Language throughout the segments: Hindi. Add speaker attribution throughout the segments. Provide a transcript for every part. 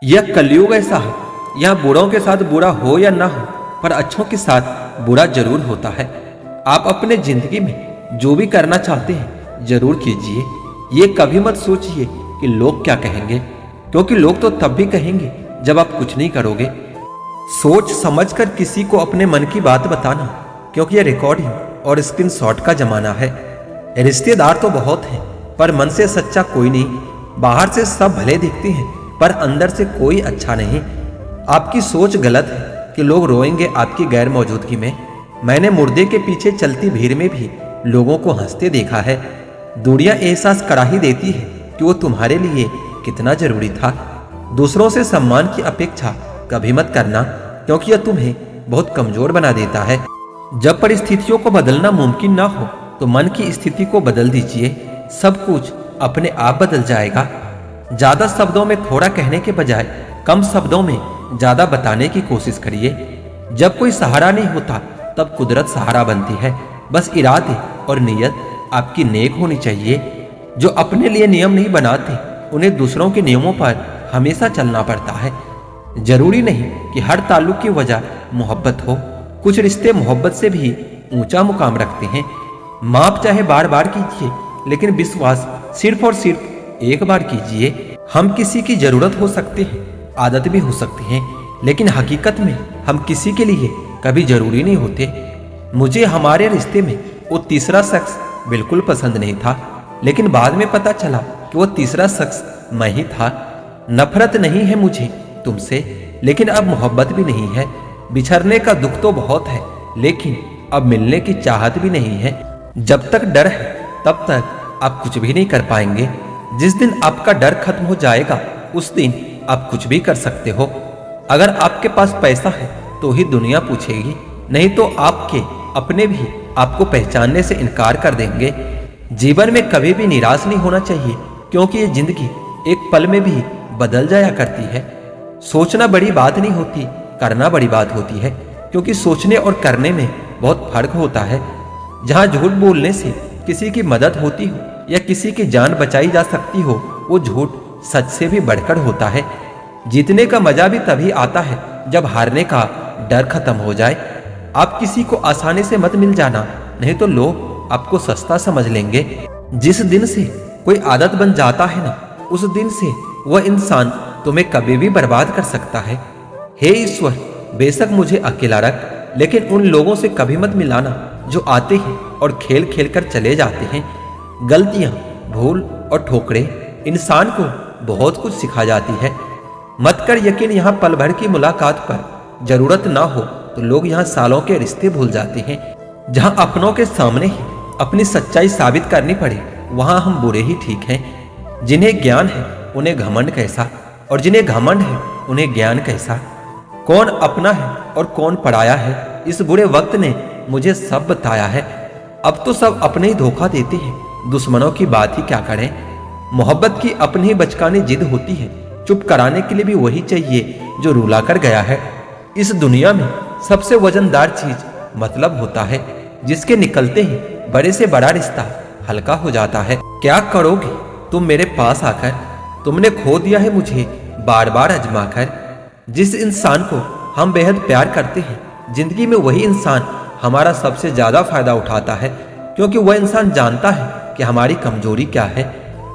Speaker 1: यह कलयुग ऐसा है, यहाँ बुरों के साथ बुरा हो या ना हो, पर अच्छों के साथ बुरा जरूर होता है। आप अपने जिंदगी में जो भी करना चाहते हैं जरूर कीजिए। ये कभी मत सोचिए कि लोग क्या कहेंगे, क्योंकि लोग तो तब भी कहेंगे जब आप कुछ नहीं करोगे। सोच समझकर किसी को अपने मन की बात बताना, क्योंकि यह रिकॉर्डिंग और स्क्रीनशॉट का जमाना है। रिश्तेदार तो बहुत हैं, पर मन से सच्चा कोई नहीं। बाहर से सब भले दिखते हैं, पर अंदर से कोई अच्छा नहीं। आपकी सोच गलत है कि लोग रोएंगे आपकी गैर मौजूदगी में। मैंने मुर्दे के पीछे चलती भीड़ में भी लोगों को हंसते देखा है। दुनिया एहसास करा ही देती है कि वो तुम्हारे लिए कितना जरूरी था। दूसरों से सम्मान की अपेक्षा कभी मत करना, क्योंकि यह तुम्हें बहुत कमजोर बना देता है। जब परिस्थितियों को बदलना मुमकिन ना हो तो मन की स्थिति को बदल दीजिए। सब कुछ अपने आप बदल जाएगा। ज्यादा शब्दों में थोड़ा कहने के बजाय कम शब्दों में ज्यादा बताने की कोशिश करिए। जब कोई सहारा नहीं होता तब कुदरत सहारा बनती है। बस इरादे और नीयत आपकी नेक होनी चाहिए। जो अपने लिए नियम नहीं बनाते उन्हें दूसरों के नियमों पर हमेशा चलना पड़ता है। जरूरी नहीं कि हर ताल्लुक की वजह मोहब्बत हो। कुछ रिश्ते मोहब्बत से भी ऊंचा मुकाम रखते हैं। माफ चाहे बार बार कीजिए, लेकिन विश्वास सिर्फ और सिर्फ एक बार कीजिए। हम किसी की जरूरत हो सकते हैं, आदत भी हो सकती हैं, लेकिन हकीकत में हम किसी के लिए कभी जरूरी नहीं होते। मुझे हमारे रिश्ते में वो तीसरा शख्स बिल्कुल पसंद नहीं था, लेकिन बाद में पता चला कि वो तीसरा शख्स मैं ही था। नफरत नहीं है मुझे तुमसे, लेकिन अब मोहब्बत भी नहीं है। बिछड़ने का दुख तो बहुत है, लेकिन अब मिलने की चाहत भी नहीं है। जब तक डर है तब तक आप कुछ भी नहीं कर पाएंगे। जिस दिन आपका डर खत्म हो जाएगा उस दिन आप कुछ भी कर सकते हो। अगर आपके पास पैसा है तो ही दुनिया पूछेगी, नहीं तो आपके अपने भी आपको पहचानने से इनकार कर देंगे। जीवन में कभी भी निराश नहीं होना चाहिए, क्योंकि ये जिंदगी एक पल में भी बदल जाया करती है। सोचना बड़ी बात नहीं होती, करना बड़ी बात होती है, क्योंकि सोचने और करने में बहुत फर्क होता है। जहां झूठ बोलने से किसी की मदद होती हो या किसी की जान बचाई जा सकती हो, वो झूठ सच से भी बढ़कर होता है। जीतने का मजा भी तभी आता है जब हारने का डर खत्म हो जाए। आप किसी को आसानी से मत मिल जाना, नहीं तो लोग आपको सस्ता समझ लेंगे। जिस दिन से कोई आदत बन जाता है ना, उस दिन से वह इंसान तुम्हें कभी भी बर्बाद कर सकता है। हे ईश्वर, बेशक मुझे अकेला रख, लेकिन उन लोगों से कभी मत मिलाना जो आते हैं और खेल खेल कर चले जाते हैं। गलतियां, भूल और ठोकरें इंसान को बहुत कुछ सिखा जाती है। मत कर यकीन यहाँ पल भर की मुलाकात पर जरूरत ना हो तो लोग यहाँ सालों के रिश्ते भूल जाते हैं। जहाँ अपनों के सामने ही अपनी सच्चाई साबित करनी पड़े, वहां हम बुरे ही ठीक हैं। जिन्हें ज्ञान है उन्हें घमंड कैसा, और जिन्हें घमंड है उन्हें ज्ञान कैसा। कौन अपना है और कौन पराया है, इस बुरे वक्त ने मुझे सब बताया है। अब तो सब अपने ही धोखा देते हैं, दुश्मनों की बात ही क्या करें। मोहब्बत की अपनी ही बचकानी जिद होती है, चुप कराने के लिए भी वही चाहिए जो रुला कर गया है। इस दुनिया में सबसे वजनदार चीज मतलब होता है, जिसके निकलते ही बड़े से बड़ा रिश्ता हल्का हो जाता है। क्या करोगे तुम मेरे पास आकर, तुमने खो दिया है मुझे बार बार आजमा कर। जिस इंसान को हम बेहद प्यार करते हैं, जिंदगी में वही इंसान हमारा सबसे ज्यादा फायदा उठाता है, क्योंकि वह इंसान जानता है कि हमारी कमजोरी क्या है।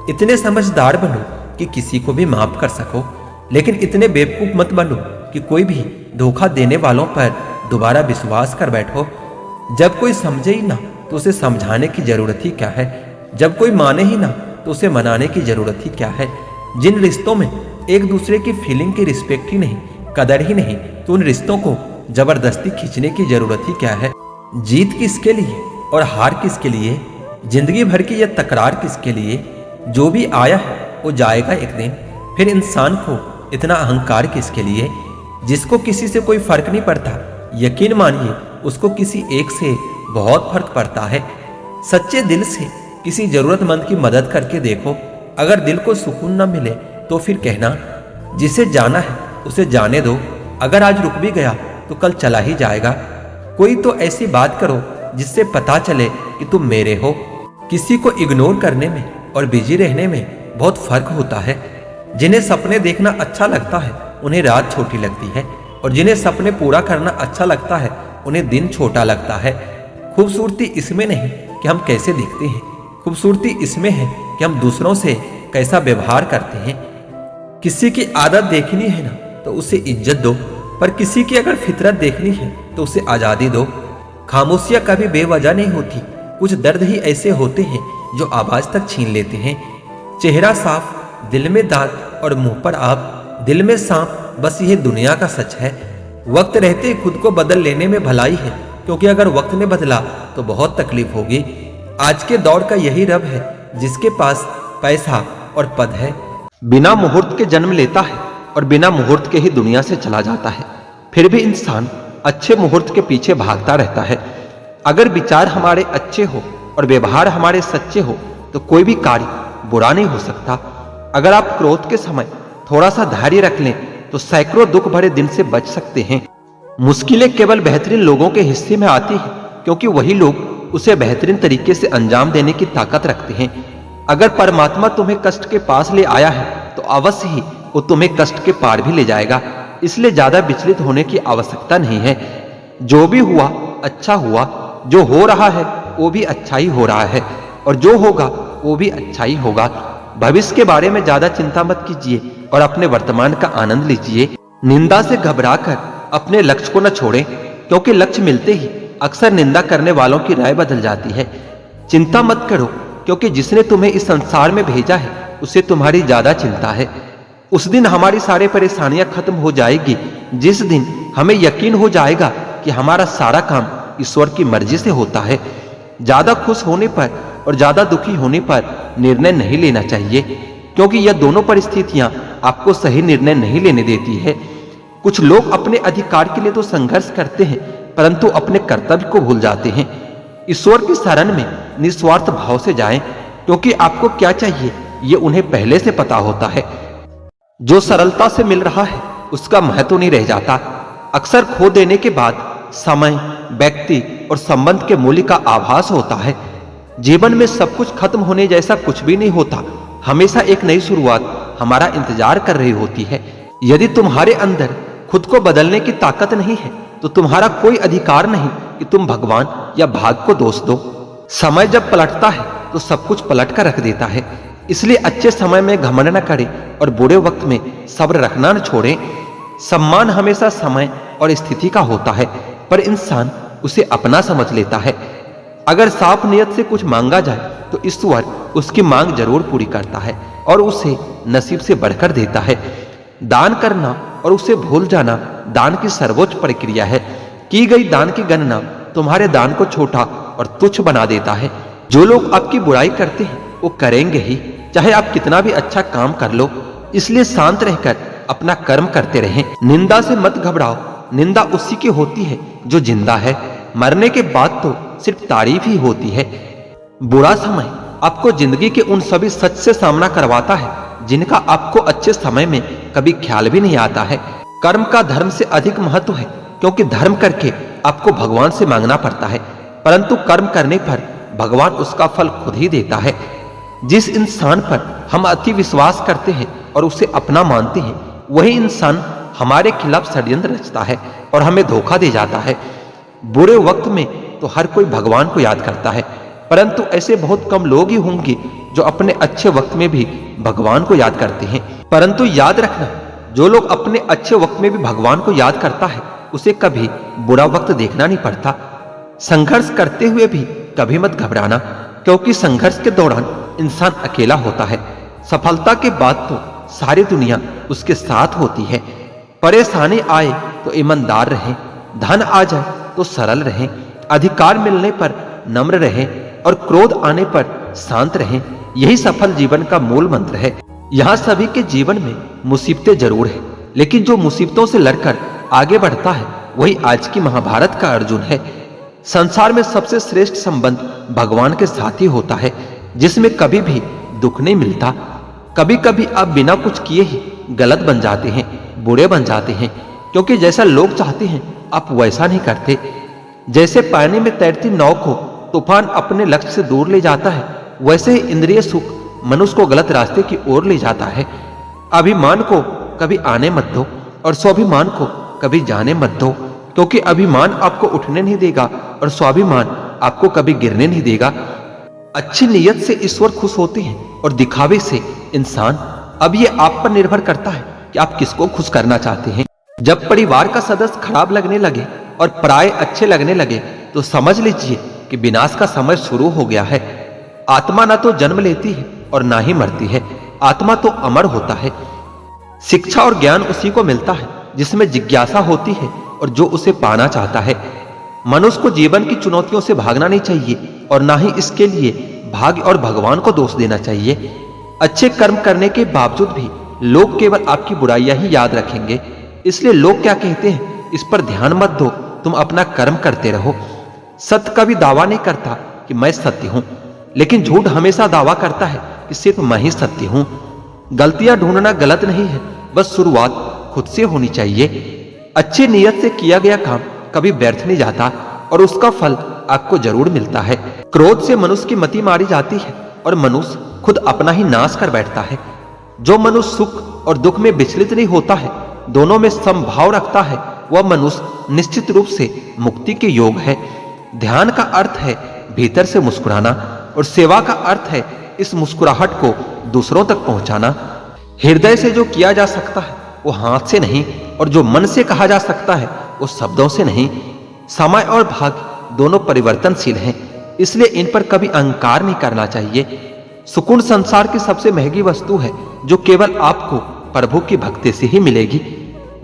Speaker 1: इतने समझदार बनो कि किसी को भी माफ कर सको, लेकिन इतने बेवकूफ मत बनो कि कोई भी धोखा देने वालों पर दोबारा विश्वास कर बैठो। जब कोई समझे ही ना तो उसे समझाने की जरूरत ही क्या है। जब कोई माने ही ना तो उसे मनाने की जरूरत ही क्या है। जिन रिश्तों में एक दूसरे की फीलिंग की रिस्पेक्ट ही नहीं, कदर ही नहीं, तो उन रिश्तों को जबरदस्ती खींचने की जरूरत ही क्या है। जीत किसके लिए और हार किसके लिए, जिंदगी भर की यह तकरार किसके लिए। जो भी आया है वो जाएगा एक दिन, फिर इंसान को इतना अहंकार किसके लिए। जिसको किसी से कोई फर्क नहीं पड़ता, यकीन मानिए उसको किसी एक से बहुत फर्क पड़ता है। सच्चे दिल से किसी जरूरतमंद की मदद करके देखो। अगर दिल को सुकून न मिले तो फिर कहना, जिसे जाना है उसे जाने दो। अगर आज रुक भी गया तो कल चला ही जाएगा। कोई तो ऐसी बात करो जिससे पता चले कि तुम मेरे हो। किसी को इग्नोर करने में और बिजी रहने में बहुत फर्क होता है। जिन्हें सपने देखना अच्छा लगता है उन्हें रात छोटी लगती है, और जिन्हें सपने पूरा करना अच्छा लगता है उन्हें दिन छोटा लगता है। खूबसूरती इसमें नहीं कि हम कैसे दिखते हैं, खूबसूरती इसमें है कि हम दूसरों से कैसा व्यवहार करते हैं। किसी की आदत देखनी है ना तो उसे इज्जत दो, पर किसी की अगर फितरत देखनी है तो उसे आज़ादी दो। खामोशियां कभी बेवजह नहीं होती, कुछ दर्द ही ऐसे होते हैं जो आवाज तक छीन लेते हैं। चेहरा साफ, दिल में दाग और मुंह पर आप, दिल में सांप, बस यह दुनिया का सच है। वक्त रहते ही खुद को बदल लेने में भलाई है, क्योंकि अगर वक्त ने बदला तो बहुत तकलीफ होगी। आज के दौर का यही रब है जिसके पास पैसा और पद है, बिना मुहूर्त के जन्म लेता है और बिना मुहूर्त के ही दुनिया से चला जाता है। फिर भी इंसान अच्छे मुहूर्त के पीछे भागता रहता है। अगर विचार हमारे अच्छे हो और व्यवहार हमारे सच्चे हो तो कोई भी कार्य बुरा नहीं हो सकता। अगर आप क्रोध के समय थोड़ा सा धैर्य रख लें तो सैकड़ों दुख भरे दिन से बच सकते हैं। मुश्किलें केवल बेहतरीन लोगों के हिस्से में आती है, क्योंकि वही लोग उसे बेहतरीन तरीके से अंजाम देने की ताकत रखते हैं। अगर परमात्मा तुम्हें कष्ट के पास ले आया है तो अवश्य ही वो तुम्हें कष्ट के पार भी ले जाएगा, इसलिए ज्यादा विचलित होने की आवश्यकता नहीं है। जो भी हुआ अच्छा हुआ, जो हो रहा है वो भी अच्छा ही हो रहा है, और जो होगा वो भी अच्छा ही होगा। भविष्य के बारे में ज्यादा चिंता मत कीजिए और अपने वर्तमान का आनंद लीजिए। निंदा से घबराकर अपने लक्ष्य को न छोड़ें, क्योंकि लक्ष्य मिलते ही अक्सर निंदा करने वालों की राय बदल जाती है। चिंता मत करो, क्योंकि जिसने तुम्हें इस संसार में भेजा है उसे तुम्हारी ज्यादा चिंता है। उस दिन हमारी सारी परेशानियां खत्म हो जाएगी, जिस दिन हमें यकीन हो जाएगा कि हमारा सारा काम ईश्वर की मर्जी से होता है। ज्यादा खुश होने पर और ज्यादा दुखी होने पर निर्णय नहीं लेना चाहिए, क्योंकि यह दोनों परिस्थितियां आपको सही निर्णय नहीं लेने देती है। कुछ लोग अपने अधिकार के लिए तो संघर्ष करते हैं, परंतु अपने कर्तव्य को भूल जाते हैं। ईश्वर की शरण में निस्वार्थ भाव से जाएं, क्योंकि आपको क्या चाहिए ये उन्हें पहले से पता होता है। जो सरलता से मिल रहा है उसका महत्व नहीं रह जाता। अक्सर खो देने के बाद समय, व्यक्ति और संबंध के मूल्य का आभास होता है। जीवन में सब कुछ खत्म होने जैसा कुछ भी नहीं होता, हमेशा एक नई शुरुआत हमारा इंतजार कर रही होती है। यदि तुम्हारे अंदर खुद को बदलने की ताकत नहीं है तो तुम्हारा कोई अधिकार नहीं कि तुम भगवान या भाग्य को दोष दो। समय जब पलटता है तो सब कुछ पलट कर रख देता है, इसलिए अच्छे समय में घमंड न करें और बुरे वक्त में सब्र रखना न छोड़ें। सम्मान हमेशा समय और स्थिति का होता है, पर इंसान उसे अपना समझ लेता है। अगर साफ नियत से कुछ मांगा जाए तो ईश्वर उसकी मांग जरूर पूरी करता है और उसे नसीब से बढ़कर देता है। दान करना और उसे भूल जाना दान की सर्वोच्च प्रक्रिया है। की गई दान की गणना तुम्हारे दान को छोटा और तुच्छ बना देता है। जो लोग आपकी बुराई करते हैं वो करेंगे ही, चाहे आप कितना भी अच्छा काम कर लो। इसलिए शांत रहकर अपना कर्म करते रहें। निंदा से मत घबराओ, निंदा उसी की होती है जो जिंदा है। मरने के बाद तो सिर्फ तारीफ ही होती है। बुरा समय आपको जिंदगी के उन सभी सच से सामना करवाता है जिनका आपको अच्छे समय में कभी ख्याल भी नहीं आता है। कर्म का धर्म से अधिक महत्व है, क्योंकि धर्म करके आपको भगवान से मांगना पड़ता है, परंतु कर्म करने पर भगवान उसका फल खुद ही देता है। जिस इंसान पर हम अति विश्वास करते हैं और उसे अपना मानते हैं, वही इंसान हमारे खिलाफ षड्यंत्र रचता है और हमें धोखा दे जाता है। बुरे वक्त में तो हर कोई भगवान को याद करता है, परंतु ऐसे बहुत कम लोग ही होंगे जो अपने अच्छे वक्त में भी भगवान को याद करते हैं। परंतु याद रखना, जो लोग अपने अच्छे वक्त में भी भगवान को याद करता है उसे कभी बुरा वक्त देखना नहीं पड़ता। संघर्ष करते हुए भी कभी मत घबराना, क्योंकि संघर्ष के दौरान इंसान अकेला होता है। सफलता के बाद तो सारी दुनिया उसके साथ होती है। परेशानी आए तो ईमानदार रहें, धन आ जाए तो सरल रहें, अधिकार मिलने पर नम्र रहें और क्रोध आने पर शांत रहें। यही सफल जीवन का मूल मंत्र है। यहाँ सभी के जीवन में मुसीबतें जरूर है, लेकिन जो मुसीबतों से लड़कर आगे बढ़ता है वही आज की महाभारत का अर्जुन है। संसार में सबसे श्रेष्ठ संबंध भगवान के साथ ही होता है, जिसमें कभी भी दुख नहीं मिलता। कभी कभी आप बिना कुछ किए ही गलत बन जाते हैं, बुरे बन जाते हैं, क्योंकि जैसा लोग चाहते हैं आप वैसा नहीं करते। जैसे पानी में तैरती नाव को तूफान अपने लक्ष्य से दूर ले जाता है, वैसे ही इंद्रिय सुख मनुष्य को गलत रास्ते की ओर ले जाता है। अभिमान को कभी आने मत दो और स्वाभिमान को कभी जाने मत दो, क्योंकि अभिमान आपको उठने नहीं देगा और स्वाभिमान आपको कभी गिरने नहीं देगा। अच्छी नीयत से ईश्वर खुश होते हैं और दिखावे से इंसान। अब ये आप पर निर्भर करता है कि आप किसको खुश करना चाहते हैं। जब परिवार का सदस्य खराब लगने लगे और पराये अच्छे लगने लगे तो समझ लीजिए कि विनाश का समय शुरू हो गया है। आत्मा ना तो जन्म लेती है और ना ही मरती है, आत्मा तो अमर होता है। शिक्षा और ज्ञान उसी को मिलता है जिसमें जिज्ञासा होती है और जो उसे पाना चाहता है। मनुष्य को जीवन की चुनौतियों से भागना नहीं चाहिए और ना ही इसके लिए भाग्य और भगवान को दोष देना चाहिए। अच्छे कर्म करने के बावजूद भी लोग केवल आपकी बुराइयां ही याद रखेंगे, इसलिए लोग क्या कहते हैं इस पर ध्यान मत दो, तुम अपना कर्म करते रहो। सत्य कभी दावा नहीं करता कि मैं सत्य हूं, लेकिन झूठ हमेशा दावा करता है कि सिर्फ मैं ही सत्य हूं। गलतियां ढूंढना गलत नहीं है, बस शुरुआत खुद से होनी चाहिए। अच्छी नीयत से किया गया काम कभी व्यर्थ नहीं जाता और उसका फल आपको जरूर मिलता है। क्रोध से मनुष्य की मति मारी जाती है और मनुष्य खुद अपना ही नाश कर बैठता है। जो मनुष्य सुख और दुख में विचलित नहीं होता है, दोनों में समभाव रखता है, वह मनुष्य निश्चित रूप से मुक्ति के योग है। ध्यान का अर्थ है भीतर से मुस्कुराना और सेवा का अर्थ है इस मुस्कुराहट को दूसरों तक पहुंचाना। हृदय से जो किया जा सकता है वो हाथ से नहीं, और जो मन से कहा जा सकता है वो शब्दों से नहीं। समय और भाग्य दोनों परिवर्तनशील हैं, इसलिए इन पर कभी अहंकार नहीं करना चाहिए। सुकून संसार की सबसे महंगी वस्तु है जो केवल आपको प्रभु की भक्ति से ही मिलेगी।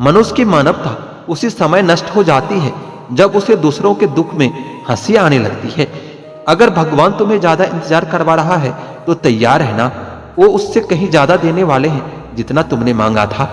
Speaker 1: मनुष्य की मानवता उसी समय नष्ट हो जाती है जब उसे दूसरों के दुख में हंसी आने लगती है। अगर भगवान तुम्हें ज्यादा इंतजार करवा रहा है तो तैयार रहना, वो उससे कहीं ज्यादा देने वाले हैं जितना तुमने मांगा था।